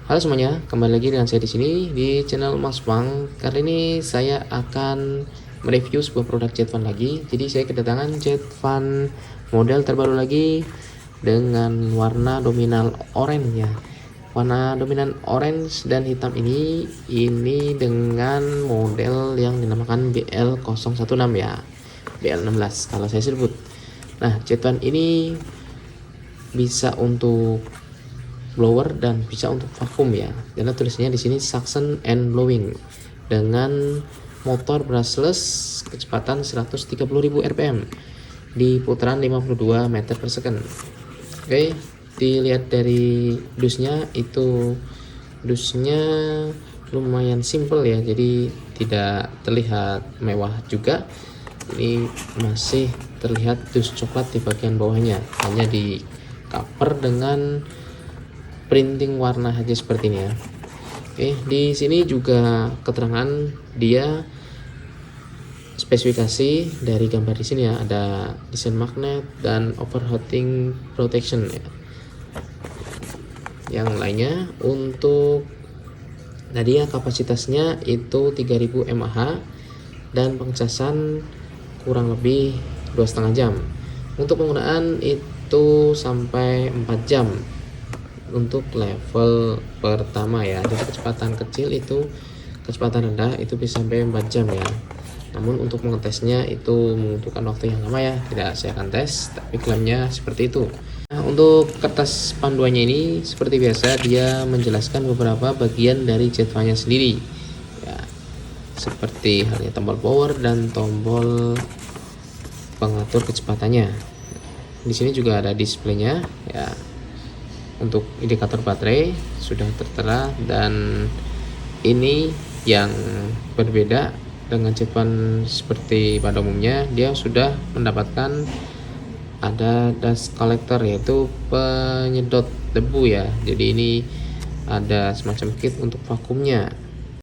Halo semuanya, kembali lagi dengan saya di sini di channel Mas Pang. Kali ini saya akan mereview sebuah produk Jet Van lagi. Jadi saya kedatangan Jet Van model terbaru lagi dengan warna dominan oranye ya. Warna dominan orange dan hitam ini dengan model yang dinamakan BL016 ya. BL16 kalau saya sebut. Nah, Jet Van ini bisa untuk blower dan bisa untuk vakum ya. Karena tulisnya di sini suction and blowing dengan motor brushless kecepatan 130.000 rpm di putaran 52 meter per second. Oke, dilihat dari dusnya dusnya lumayan simple ya, jadi tidak terlihat mewah juga. Ini masih terlihat dus coklat di bagian bawahnya, hanya di cover dengan printing warna aja seperti ini ya. Oke, di sini juga keterangan dia spesifikasi dari gambar di sini ya, ada desain magnet dan overheating protection ya. Yang lainnya untuk tadi ya, kapasitasnya itu 3000 mAh dan pengecasan kurang lebih 2,5 jam. Untuk penggunaan itu sampai 4 jam untuk level pertama ya. Jadi kecepatan kecil itu, kecepatan rendah itu bisa sampai 4 jam ya. Namun untuk mengetesnya itu membutuhkan waktu yang lama ya, tidak saya akan tes, tapi klaimnya seperti itu. Nah, untuk kertas panduannya ini seperti biasa dia menjelaskan beberapa bagian dari Jet Van-nya sendiri ya, seperti halnya tombol power dan tombol pengatur kecepatannya. Di sini juga ada displaynya ya. Untuk indikator baterai sudah tertera, dan ini yang berbeda dengan Jet Van seperti pada umumnya, dia sudah mendapatkan ada dust collector, yaitu penyedot debu ya. Jadi ini ada semacam kit untuk vakumnya.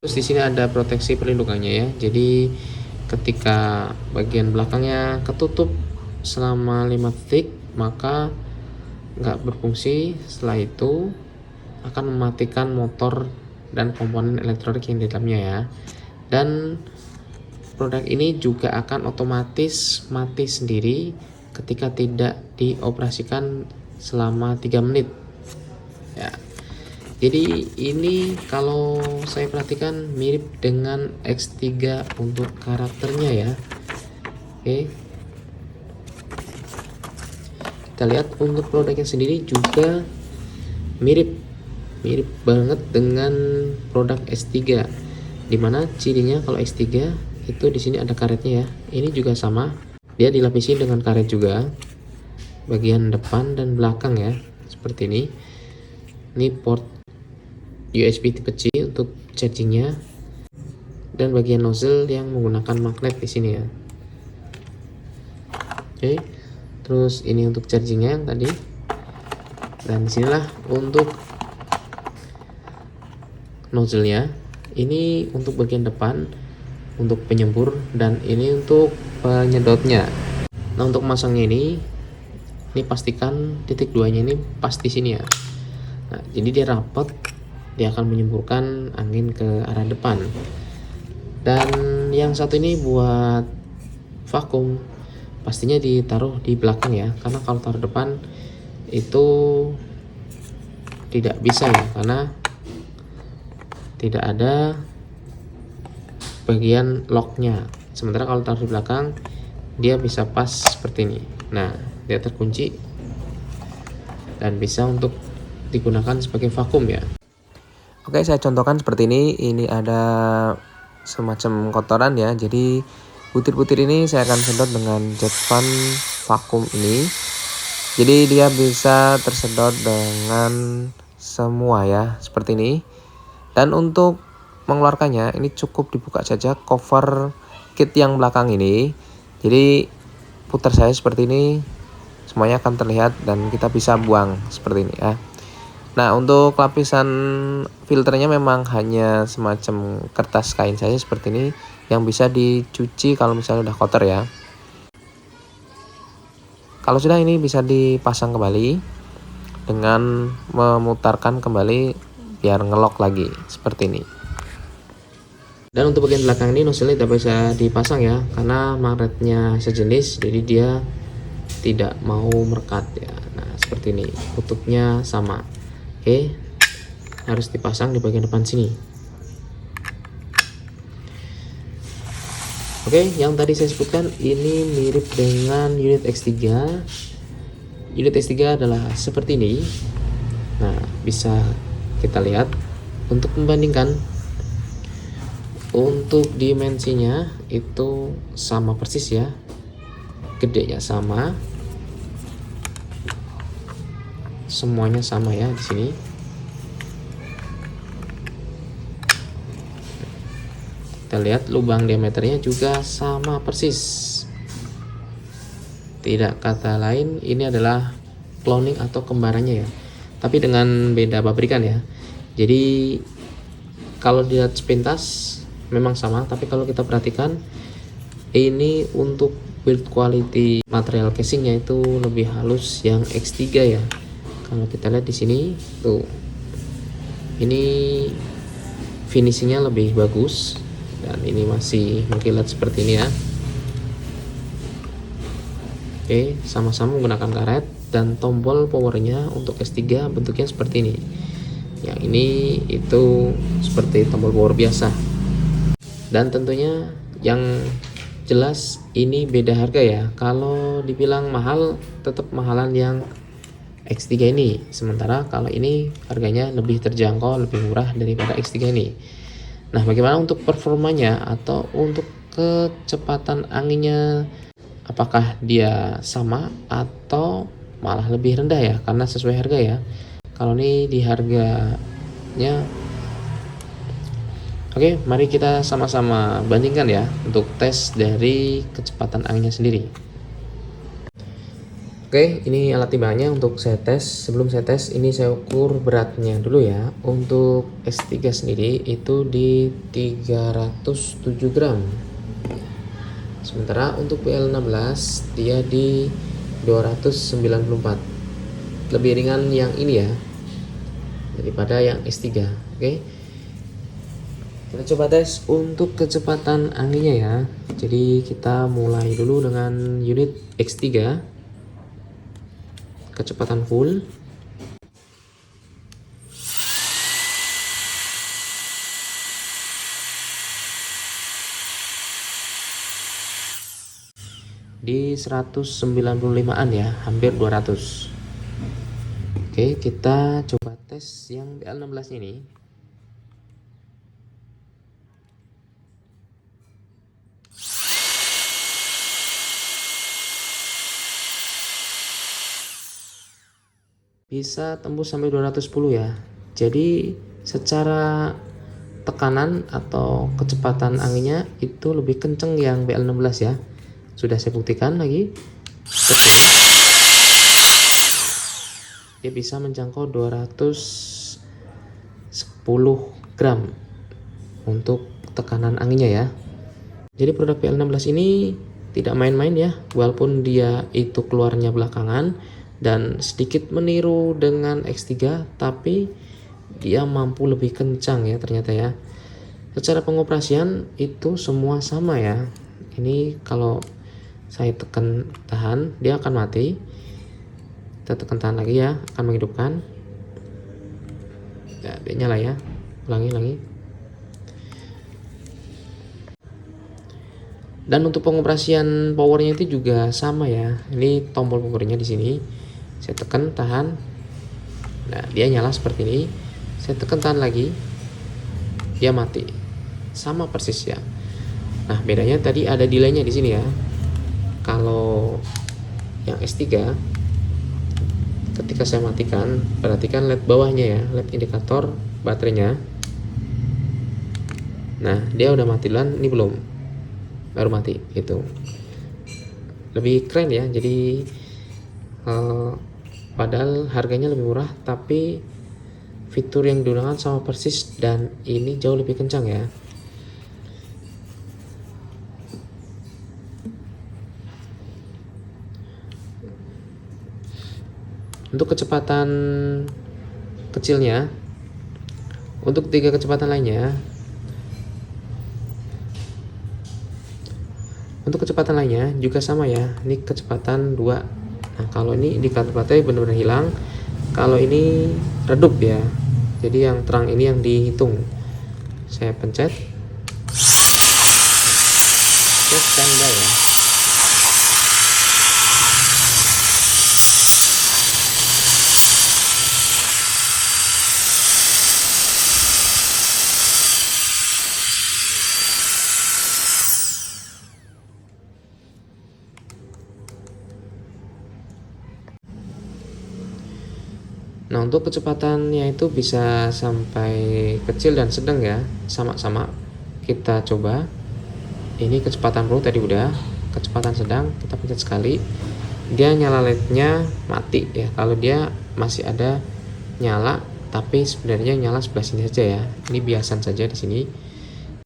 Terus di sini ada proteksi perlindungannya ya. Jadi ketika bagian belakangnya ketutup selama 5 detik maka nggak berfungsi. Setelah itu akan mematikan motor dan komponen elektronik yang di dalamnya ya. Dan produk ini juga akan otomatis mati sendiri ketika tidak dioperasikan selama 3 menit ya. Jadi ini kalau saya perhatikan mirip dengan X3 untuk karakternya ya. Oke, kita lihat untuk produknya sendiri juga mirip banget dengan produk S3, dimana cirinya kalau S3 itu di sini ada karetnya ya. Ini juga sama, dia dilapisi dengan karet juga bagian depan dan belakang ya, seperti ini. Ini port USB tipe C untuk chargingnya, dan bagian nozzle yang menggunakan magnet di sini ya. Oke, terus ini untuk chargingnya yang tadi, dan disinilah untuk nozzle-nya. Ini untuk bagian depan untuk penyembur, dan ini untuk penyedotnya. Nah, untuk memasangnya ini pastikan titik 2 nya ini pas di sini ya. Nah, jadi dia rapat, dia akan menyemburkan angin ke arah depan. Dan yang satu ini buat vakum, pastinya ditaruh di belakang ya, karena kalau taruh depan itu tidak bisa ya, karena tidak ada bagian locknya. Sementara kalau taruh di belakang dia bisa pas seperti ini. Nah, dia terkunci dan bisa untuk digunakan sebagai vakum ya. Oke, saya contohkan seperti ini. Ini ada semacam kotoran ya, jadi butir-butir ini saya akan sedot dengan Jet Van vakum ini. Jadi dia bisa tersedot dengan semua ya, seperti ini. Dan untuk mengeluarkannya ini cukup dibuka saja cover kit yang belakang ini. Jadi putar saya seperti ini, semuanya akan terlihat dan kita bisa buang seperti ini ya. Nah, untuk lapisan filternya memang hanya semacam kertas kain saja seperti ini, yang bisa dicuci kalau misalnya udah kotor ya. Kalau sudah, ini bisa dipasang kembali dengan memutarkan kembali biar ngelok lagi seperti ini. Dan untuk bagian belakang ini nozzle tidak bisa dipasang ya, karena magnetnya sejenis, jadi dia tidak mau merekat ya. Nah seperti ini, tutupnya sama. Oke, harus dipasang di bagian depan sini. Oke, yang tadi saya sebutkan ini mirip dengan unit X3. Unit X3 adalah seperti ini. Nah bisa kita lihat untuk membandingkan. Untuk dimensinya itu sama persis ya, gedenya sama, semuanya sama ya di sini. Kita lihat lubang diameternya juga sama persis. Tidak kata lain, ini adalah cloning atau kembarannya ya, tapi dengan beda pabrikan ya. Jadi kalau dilihat sepintas memang sama, tapi kalau kita perhatikan ini untuk build quality material casingnya itu lebih halus yang X3 ya. Kalau kita lihat di sini tuh, ini finishingnya lebih bagus, dan ini masih mengkilat seperti ini ya. Oke, sama-sama menggunakan karet, dan tombol powernya untuk S3 bentuknya seperti ini. Yang ini itu seperti tombol power biasa. Dan tentunya yang jelas ini beda harga ya. Kalau dibilang mahal, tetap mahalan yang X3 ini. Sementara kalau ini harganya lebih terjangkau, lebih murah daripada X3 ini. Nah, bagaimana untuk performanya atau untuk kecepatan anginnya? Apakah dia sama atau malah lebih rendah ya? Karena sesuai harga ya. Kalau ini di harganya, oke, mari kita sama-sama bandingkan ya untuk tes dari kecepatan anginnya sendiri. Oke, ini alat timbangannya untuk saya tes. Sebelum saya tes, ini saya ukur beratnya dulu ya. Untuk S3 sendiri itu di 307 gram. Sementara untuk BL16 dia di 294. Lebih ringan yang ini ya daripada yang S3. Oke. Kita coba tes untuk kecepatan anginnya ya. Jadi kita mulai dulu dengan unit X3, kecepatan full. Di 195an ya, hampir 200. Oke, kita coba tes yang BL16 ini. Bisa tembus sampai 210 ya. Jadi secara tekanan atau kecepatan anginnya itu lebih kenceng yang BL16 ya. Sudah saya buktikan lagi. Dia bisa menjangkau 210 gram untuk tekanan anginnya ya. Jadi produk BL16 ini tidak main-main ya, walaupun dia itu keluarnya belakangan dan sedikit meniru dengan X3, tapi dia mampu lebih kencang ya ternyata ya. Secara pengoperasian itu semua sama ya. Ini kalau saya tekan tahan, dia akan mati. Kita tekan tahan lagi ya, akan menghidupkan. Ya, dia nyala ya. Ulangi. Dan untuk pengoperasian powernya itu juga sama ya. Ini tombol powernya di sini. Saya tekan tahan, nah dia nyala seperti ini. Saya tekan tahan lagi, dia mati, sama persis ya. Nah bedanya tadi ada delaynya di sini ya. Kalau yang S3, ketika saya matikan, perhatikan LED bawahnya ya, LED indikator baterainya. Nah dia udah mati duluan, ini belum, baru mati itu. Lebih keren ya. Jadi padahal harganya lebih murah, tapi fitur yang digunakan sama persis, dan ini jauh lebih kencang ya. Untuk kecepatan kecilnya Untuk 3 kecepatan lainnya, juga sama ya. Ini kecepatan 2. Nah, kalau ini indikator baterai benar-benar hilang. Kalau ini redup ya. Jadi yang terang ini yang dihitung. Saya pencet. Standby ya. Nah, untuk kecepatannya itu bisa sampai kecil dan sedang ya, sama-sama. Kita coba. Ini kecepatan pro tadi udah, kecepatan sedang kita pencet sekali. Dia nyala LED-nya mati ya. Kalau dia masih ada nyala, tapi sebenarnya nyala sebelah sini saja ya. Ini biasan saja di sini.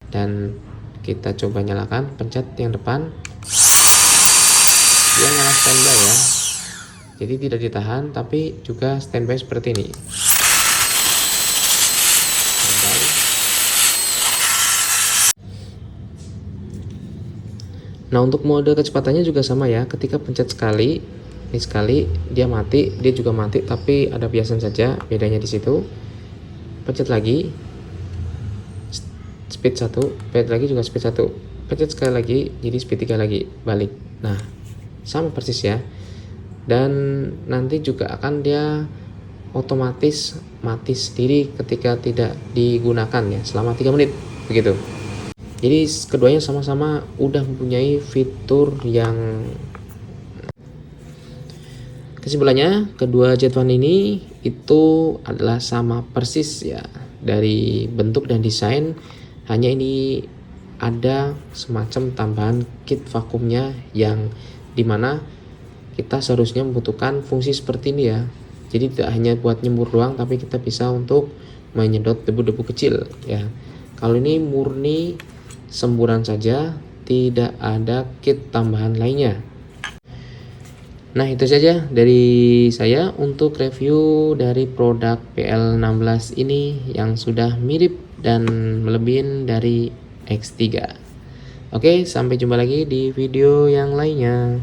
Dan kita coba nyalakan, pencet yang depan. Dia nyala standby ya. Jadi tidak ditahan, tapi juga standby seperti ini. Standby. Nah, untuk mode kecepatannya juga sama ya. Ketika pencet sekali, ini sekali, dia mati, dia juga mati, tapi ada biasan saja. Bedanya di situ. Pencet lagi, speed 1, pencet lagi juga speed 1. Pencet sekali lagi, jadi speed 3 lagi, balik. Nah, sama persis ya. Dan nanti juga akan dia otomatis mati sendiri ketika tidak digunakan ya, selama 3 menit begitu. Jadi keduanya sama-sama udah mempunyai fitur yang, kesimpulannya kedua Jet1 ini itu adalah sama persis ya dari bentuk dan desain, hanya ini ada semacam tambahan kit vakumnya yang dimana kita seharusnya membutuhkan fungsi seperti ini ya. Jadi tidak hanya buat nyembur doang, tapi kita bisa untuk menyedot debu-debu kecil ya. Kalau ini murni semburan saja, tidak ada kit tambahan lainnya. Nah, itu saja dari saya untuk review dari produk PL16 ini yang sudah mirip dan melebihin dari X3. Oke, sampai jumpa lagi di video yang lainnya.